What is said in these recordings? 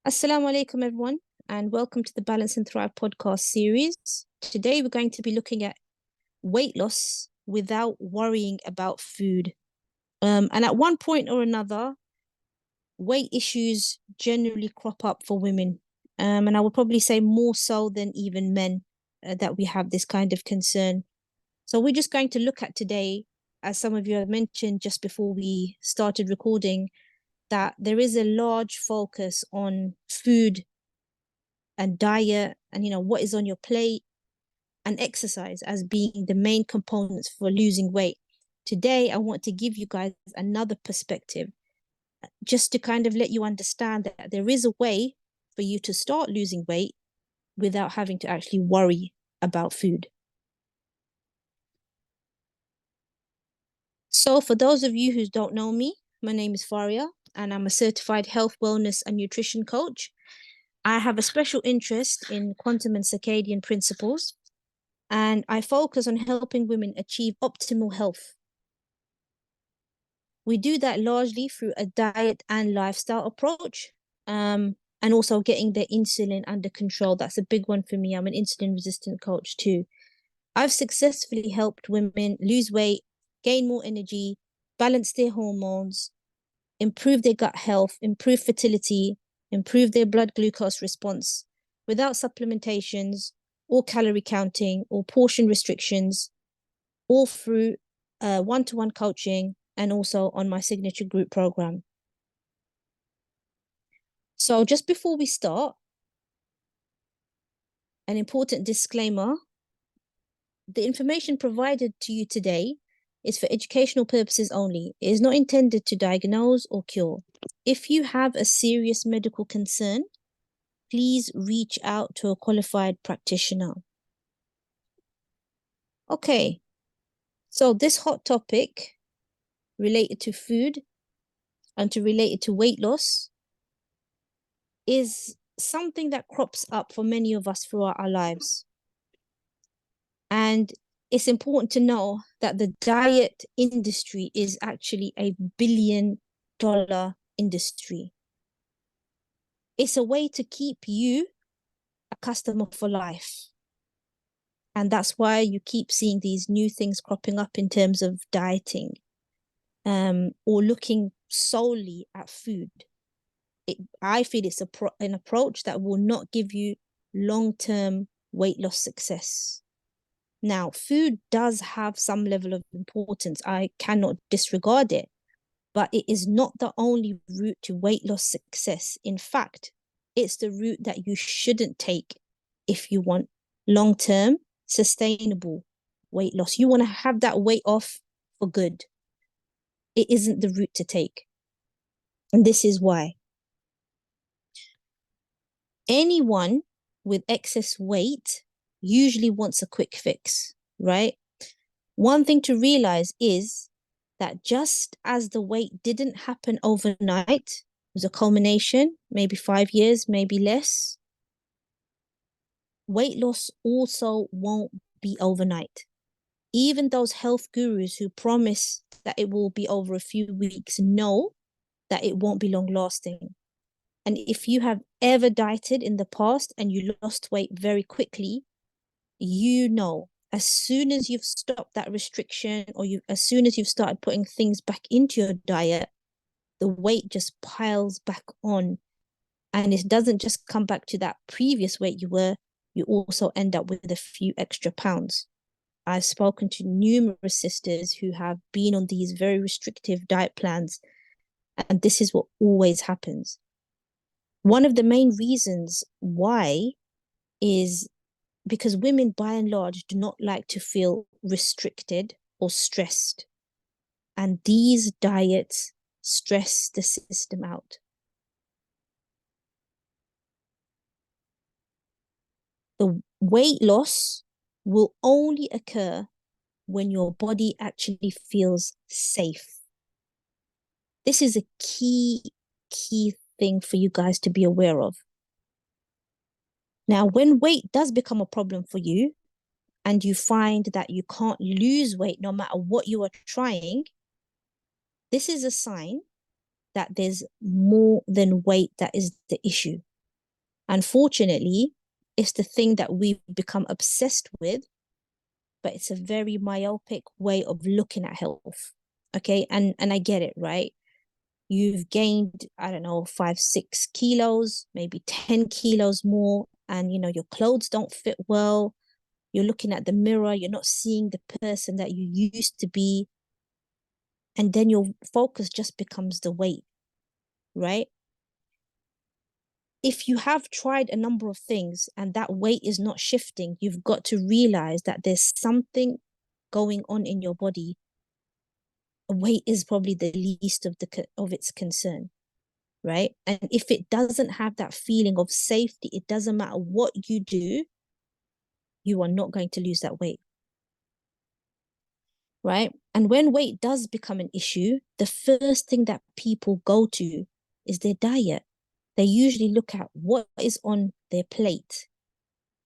Assalamu alaikum, everyone, and welcome to the Balance and Thrive podcast series. Today, we're going to be looking at weight loss without worrying about food. And at one point or another, weight issues generally crop up for women. And I would probably say more so than even men that we have this kind of concern. So, we're just going to look at today, as some of you have mentioned just before we started recording, that there is a large focus on food and diet and what is on your plate and exercise as being the main components for losing weight. Today I want to give you guys another perspective, just to kind of let you understand that there is a way for you to start losing weight without having to actually worry about food. So for those of you who don't know me, my name is Faria and I'm a certified health, wellness and nutrition coach. I have a special interest in quantum and circadian principles, and I focus on helping women achieve optimal health. We do that largely through a diet and lifestyle approach, and also getting their insulin under control. That's a big one for me. I'm an insulin resistant coach too. I've successfully helped women lose weight, gain more energy, balance their hormones, improve their gut health, improve fertility, improve their blood glucose response without supplementations or calorie counting or portion restrictions, all through one-to-one coaching and also on my signature group program. So just before we start, an important disclaimer: the information provided to you today is for educational purposes only. It is not intended to diagnose or cure. If you have a serious medical concern, please reach out to a qualified practitioner. Okay, so this hot topic related to food and related to weight loss is something that crops up for many of us throughout our lives. And it's important to know that the diet industry is actually a $1 billion industry. It's a way to keep you a customer for life. And that's why you keep seeing these new things cropping up in terms of dieting, or looking solely at food. I feel it's an approach that will not give you long-term weight loss success. Now, food does have some level of importance. I cannot disregard it, but it is not the only route to weight loss success. In fact, it's the route that you shouldn't take if you want long-term, sustainable weight loss. You want to have that weight off for good. It isn't the route to take. And this is why. Anyone with excess weight usually wants a quick fix, right? One thing to realize is that just as the weight didn't happen overnight, it was a culmination, maybe 5 years, maybe less. Weight loss also won't be overnight. Even those health gurus who promise that it will be over a few weeks know that it won't be long lasting. And if you have ever dieted in the past and you lost weight very quickly, you know, as soon as you've stopped that restriction, or as soon as you've started putting things back into your diet, the weight just piles back on. And it doesn't just come back to that previous weight you were, you also end up with a few extra pounds. I've spoken to numerous sisters who have been on these very restrictive diet plans, and this is what always happens. One of the main reasons why is because women, by and large, do not like to feel restricted or stressed. And these diets stress the system out. The weight loss will only occur when your body actually feels safe. This is a key thing for you guys to be aware of. Now, when weight does become a problem for you and you find that you can't lose weight no matter what you are trying, this is a sign that there's more than weight that is the issue. Unfortunately, it's the thing that we've become obsessed with, but it's a very myopic way of looking at health. Okay. And I get it, right? You've gained, I don't know, 5, 6 kilos, maybe 10 kilos more, and your clothes don't fit well. You're looking at the mirror, you're not seeing the person that you used to be. And then your focus just becomes the weight, right? If you have tried a number of things and that weight is not shifting, you've got to realize that there's something going on in your body. Weight is probably the least of its concern, right? And if it doesn't have that feeling of safety, it doesn't matter what you do, you are not going to lose that weight, right? And when weight does become an issue, the first thing that people go to is their diet. They usually look at what is on their plate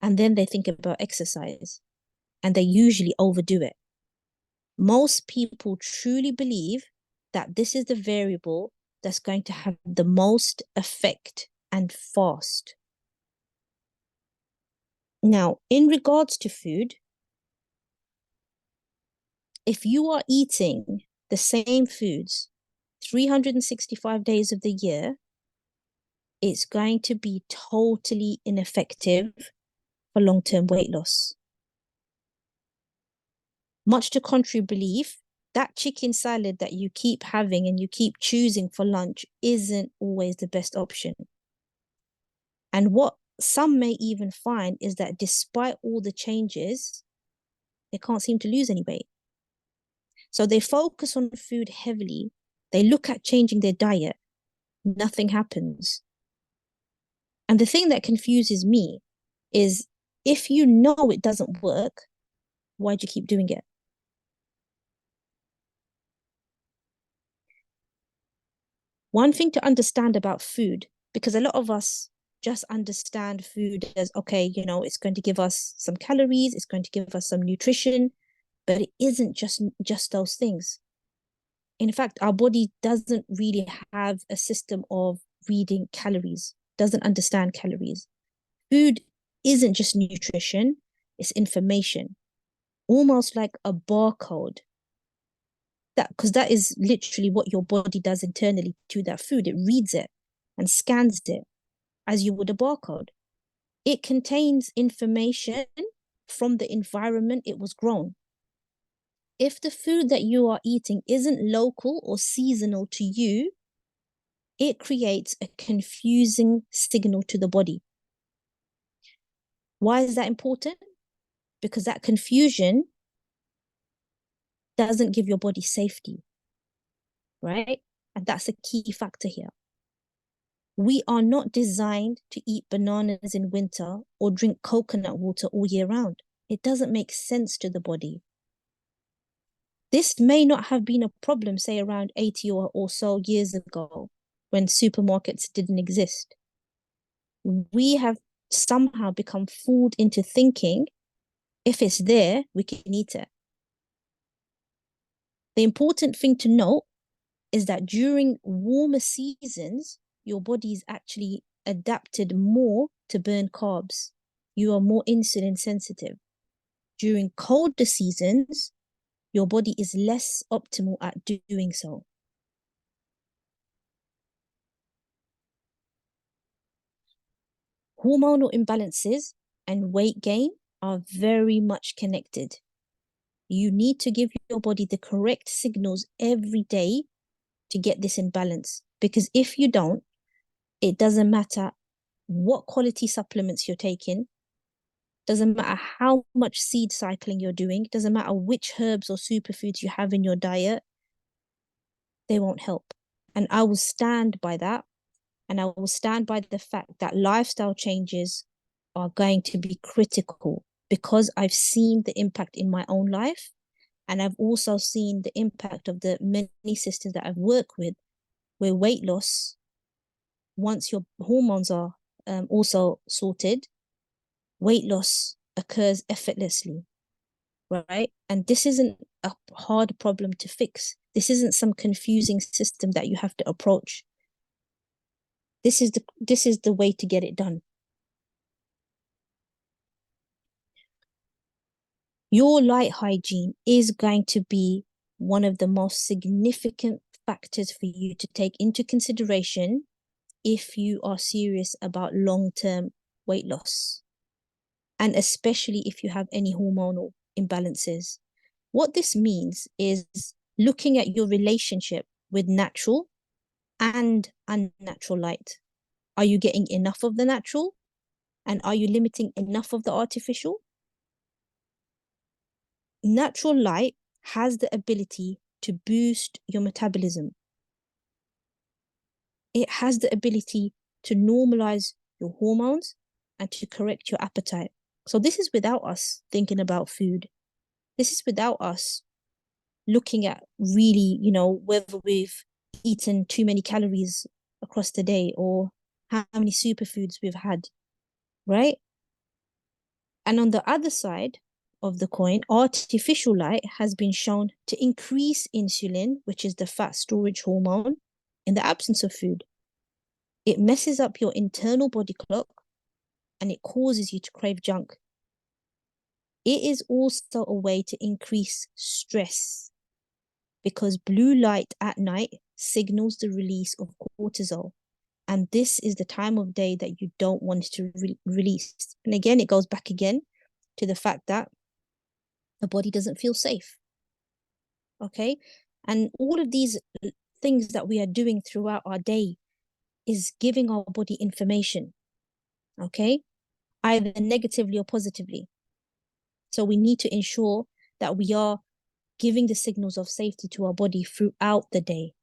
and then they think about exercise, and they usually overdo it. Most people truly believe that this is the variable that's going to have the most effect and fast. Now, in regards to food, if you are eating the same foods 365 days of the year, it's going to be totally ineffective for long-term weight loss. Much to contrary belief, that chicken salad that you keep having and you keep choosing for lunch isn't always the best option. And what some may even find is that despite all the changes, they can't seem to lose any weight. So they focus on food heavily. They look at changing their diet. Nothing happens. And the thing that confuses me is if you know it doesn't work, why do you keep doing it? One thing to understand about food, because a lot of us just understand food as, okay, it's going to give us some calories, it's going to give us some nutrition, but it isn't just those things. In fact, our body doesn't really have a system of reading calories, doesn't understand calories. Food isn't just nutrition, it's information, almost like a barcode. Because that is literally what your body does internally to that food. It reads it and scans it as you would a barcode. It contains information from the environment it was grown. If the food that you are eating isn't local or seasonal to you, it creates a confusing signal to the body. Why is that important? Because that confusion doesn't give your body safety, right? And that's a key factor here. We are not designed to eat bananas in winter or drink coconut water all year round. It doesn't make sense to the body. This may not have been a problem, say, around 80 or so years ago when supermarkets didn't exist. We have somehow become fooled into thinking if it's there, we can eat it. The important thing to note is that during warmer seasons, your body is actually adapted more to burn carbs. You are more insulin sensitive. During colder seasons, your body is less optimal at doing so. Hormonal imbalances and weight gain are very much connected. You need to give your body the correct signals every day to get this in balance. Because if you don't, it doesn't matter what quality supplements you're taking, doesn't matter how much seed cycling you're doing, doesn't matter which herbs or superfoods you have in your diet, they won't help. And I will stand by that. And I will stand by the fact that lifestyle changes are going to be critical because I've seen the impact in my own life. And I've also seen the impact of the many systems that I've worked with where weight loss, once your hormones are also sorted, weight loss occurs effortlessly, right? And this isn't a hard problem to fix. This isn't some confusing system that you have to approach. This is the way to get it done. Your light hygiene is going to be one of the most significant factors for you to take into consideration if you are serious about long-term weight loss, and especially if you have any hormonal imbalances. What this means is looking at your relationship with natural and unnatural light. Are you getting enough of the natural? And are you limiting enough of the artificial? Natural light has the ability to boost your metabolism. It has the ability to normalize your hormones and to correct your appetite. So this is without us thinking about food. This is without us looking at really, whether we've eaten too many calories across the day or how many superfoods we've had, right? And on the other side of the coin, artificial light has been shown to increase insulin, which is the fat storage hormone, in the absence of food. It messes up your internal body clock and it causes you to crave junk. It is also a way to increase stress because blue light at night signals the release of cortisol. And this is the time of day that you don't want to release. And again, it goes back again to the fact that the body doesn't feel safe. Okay. And all of these things that we are doing throughout our day is giving our body information. Okay. Either negatively or positively. So we need to ensure that we are giving the signals of safety to our body throughout the day.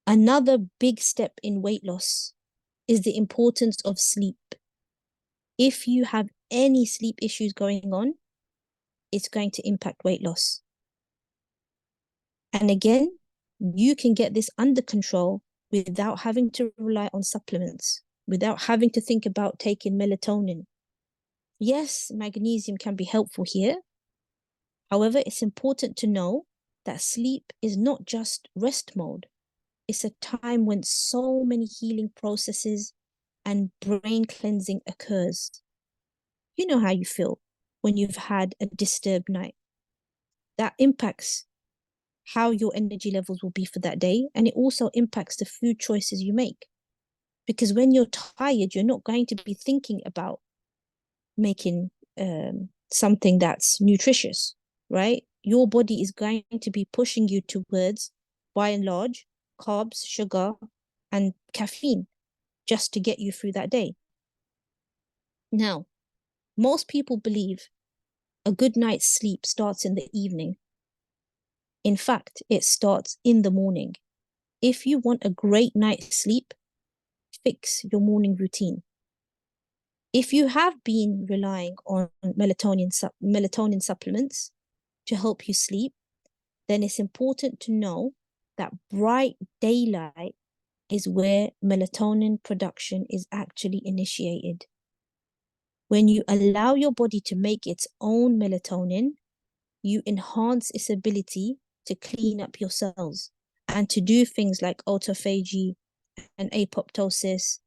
Another big step in weight loss is the importance of sleep. If you have any sleep issues going on, it's going to impact weight loss. And again, you can get this under control without having to rely on supplements, without having to think about taking melatonin. Yes, magnesium can be helpful here. However, it's important to know that sleep is not just rest mode. It's a time when so many healing processes and brain cleansing occurs. You know how you feel when you've had a disturbed night. That impacts how your energy levels will be for that day. And it also impacts the food choices you make. Because when you're tired, you're not going to be thinking about making something that's nutritious, right? Your body is going to be pushing you towards, by and large, carbs, sugar, and caffeine just to get you through that day. Now, most people believe a good night's sleep starts in the evening. In fact, it starts in the morning. If you want a great night's sleep, fix your morning routine. If you have been relying on melatonin supplements to help you sleep, then it's important to know that bright daylight is where melatonin production is actually initiated. When you allow your body to make its own melatonin, you enhance its ability to clean up your cells and to do things like autophagy and apoptosis.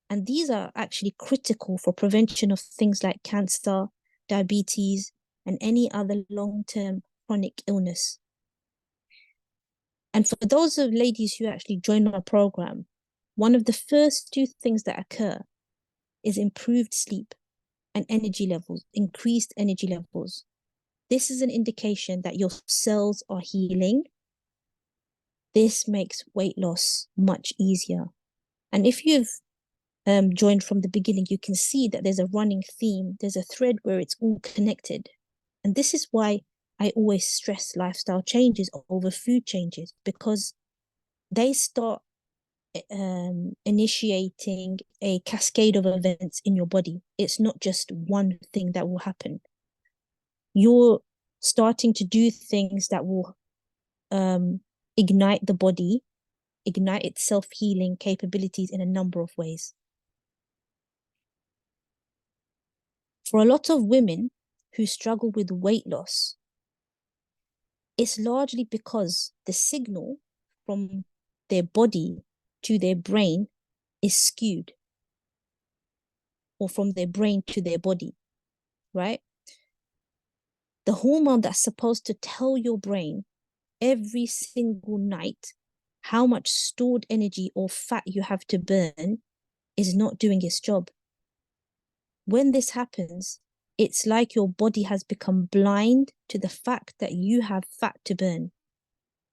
And these are actually critical for prevention of things like cancer, diabetes, and any other long-term chronic illness. And for those of ladies who actually join our program, one of the first two things that occur is improved sleep and energy levels, increased energy levels. This is an indication that your cells are healing. This makes weight loss much easier. And if you've joined from the beginning, you can see that there's a running theme. There's a thread where it's all connected. And this is why I always stress lifestyle changes over food changes, because they start initiating a cascade of events in your body. It's not just one thing that will happen. You're starting to do things that will ignite the body, ignite its self-healing capabilities in a number of ways. For a lot of women who struggle with weight loss, it's largely because the signal from their body to their brain is skewed. or from their brain to their body, right? The hormone that's supposed to tell your brain every single night how much stored energy or fat you have to burn is not doing its job. When this happens, it's like your body has become blind to the fact that you have fat to burn.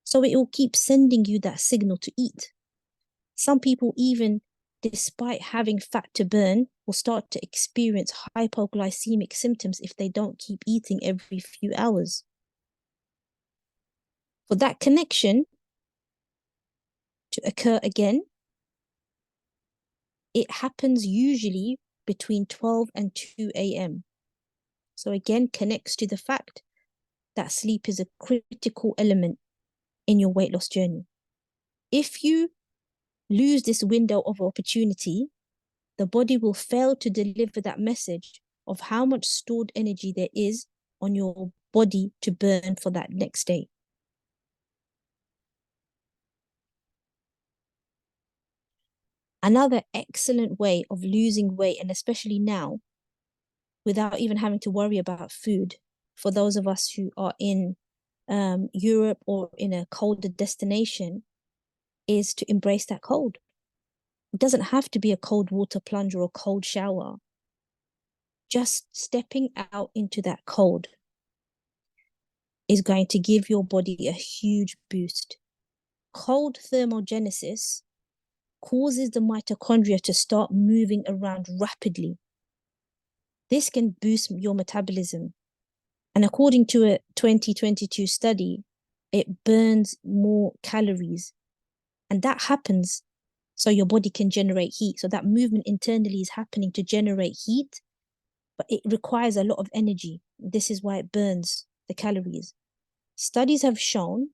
So it will keep sending you that signal to eat. Some people, even despite having fat to burn, will start to experience hypoglycemic symptoms if they don't keep eating every few hours. For that connection to occur again, it happens usually between 12 and 2 a.m. So again, connects to the fact that sleep is a critical element in your weight loss journey. If you lose this window of opportunity, the body will fail to deliver that message of how much stored energy there is on your body to burn for that next day. Another excellent way of losing weight, and especially now, without even having to worry about food, for those of us who are in Europe or in a colder destination, is to embrace that cold. It doesn't have to be a cold water plunge or a cold shower. Just stepping out into that cold is going to give your body a huge boost. Cold thermogenesis causes the mitochondria to start moving around rapidly. This can boost your metabolism. And according to a 2022 study, it burns more calories. And that happens so your body can generate heat. So that movement internally is happening to generate heat, but it requires a lot of energy. This is why it burns the calories. Studies have shown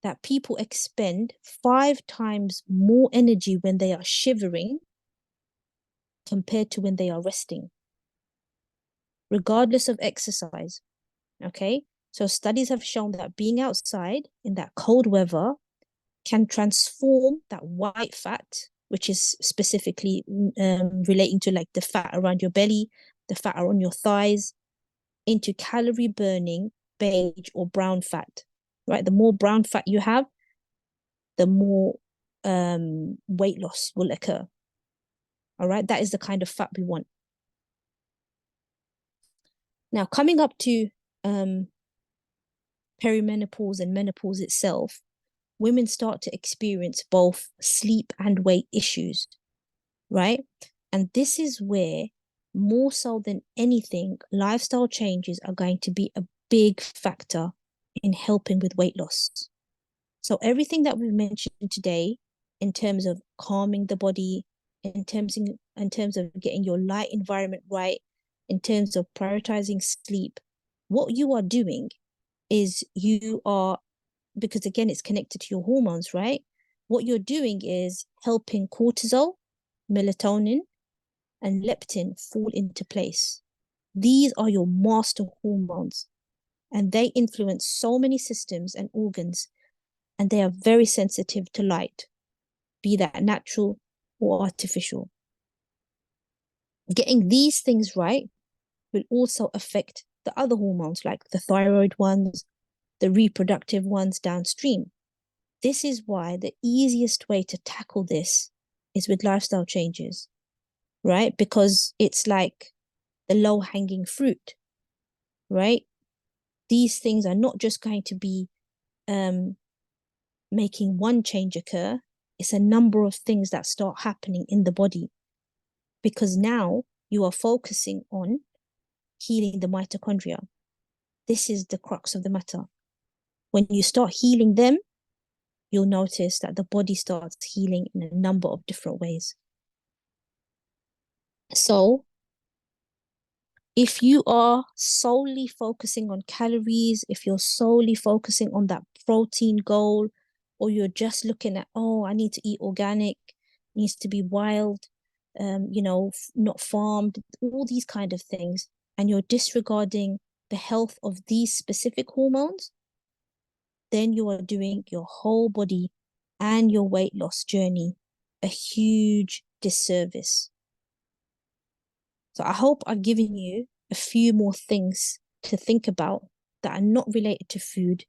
that people expend 5 times more energy when they are shivering compared to when they are resting, regardless of exercise. Okay. So studies have shown that being outside in that cold weather can transform that white fat, which is specifically relating to like the fat around your belly, the fat on your thighs, into calorie burning beige or brown fat, right? The more brown fat you have, the more weight loss will occur. All right. That is the kind of fat we want. Now, coming up to perimenopause and menopause itself, women start to experience both sleep and weight issues, right? And this is where, more so than anything, lifestyle changes are going to be a big factor in helping with weight loss. So everything that we've mentioned today, in terms of calming the body, in terms of getting your light environment right, in terms of prioritizing sleep, what you are doing is you are, because again, it's connected to your hormones, right? What you're doing is helping cortisol, melatonin, and leptin fall into place. These are your master hormones, and they influence so many systems and organs, and they are very sensitive to light, be that natural or artificial. Getting these things right will also affect the other hormones, like the thyroid ones, the reproductive ones downstream. This is why the easiest way to tackle this is with lifestyle changes, right? Because it's like the low hanging fruit, right? These things are not just going to be making one change occur. It's a number of things that start happening in the body, because now you are focusing on healing the mitochondria. This is the crux of the matter. When you start healing them, you'll notice that the body starts healing in a number of different ways. So if you are solely focusing on calories, if you're solely focusing on that protein goal, or you're just looking at, oh, I need to eat organic, needs to be wild, not farmed, all these kind of things, and you're disregarding the health of these specific hormones, then you are doing your whole body and your weight loss journey a huge disservice. So I hope I've given you a few more things to think about that are not related to food.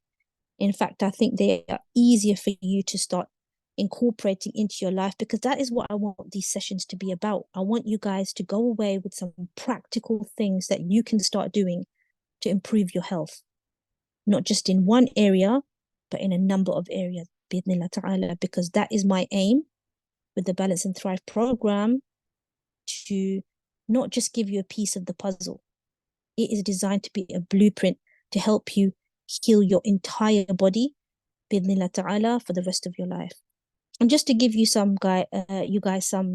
In fact, I think they are easier for you to start incorporating into your life, because that is what I want these sessions to be about. I want you guys to go away with some practical things that you can start doing to improve your health, not just in one area, but in a number of areas, because that is my aim with the Balance and Thrive program, to not just give you a piece of the puzzle. It is designed to be a blueprint to help you heal your entire body for the rest of your life. And just to give you you guys uh,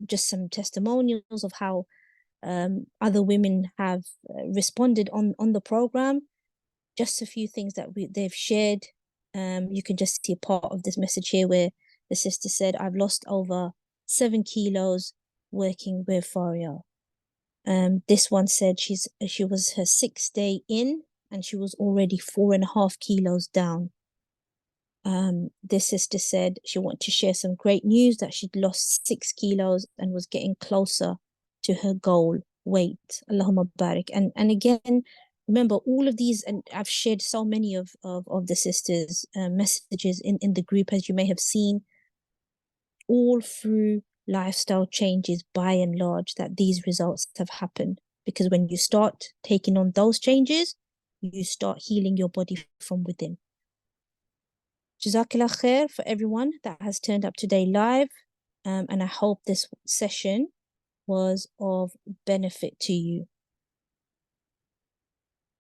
just some testimonials of how other women have responded on the program. Just a few things that they've shared. You can just see a part of this message here where the sister said, "I've lost over 7 kilos working with Faria." This one said she was her 6th day in and she was already 4.5 kilos down. This sister said she wanted to share some great news that she'd lost 6 kilos and was getting closer to her goal weight. Allahumma barik. And again, remember all of these, and I've shared so many of the sisters' messages in the group, as you may have seen, all through lifestyle changes by and large, that these results have happened. Because when you start taking on those changes, you start healing your body from within. Jazakallah khair for everyone that has turned up today live. And I hope this session was of benefit to you.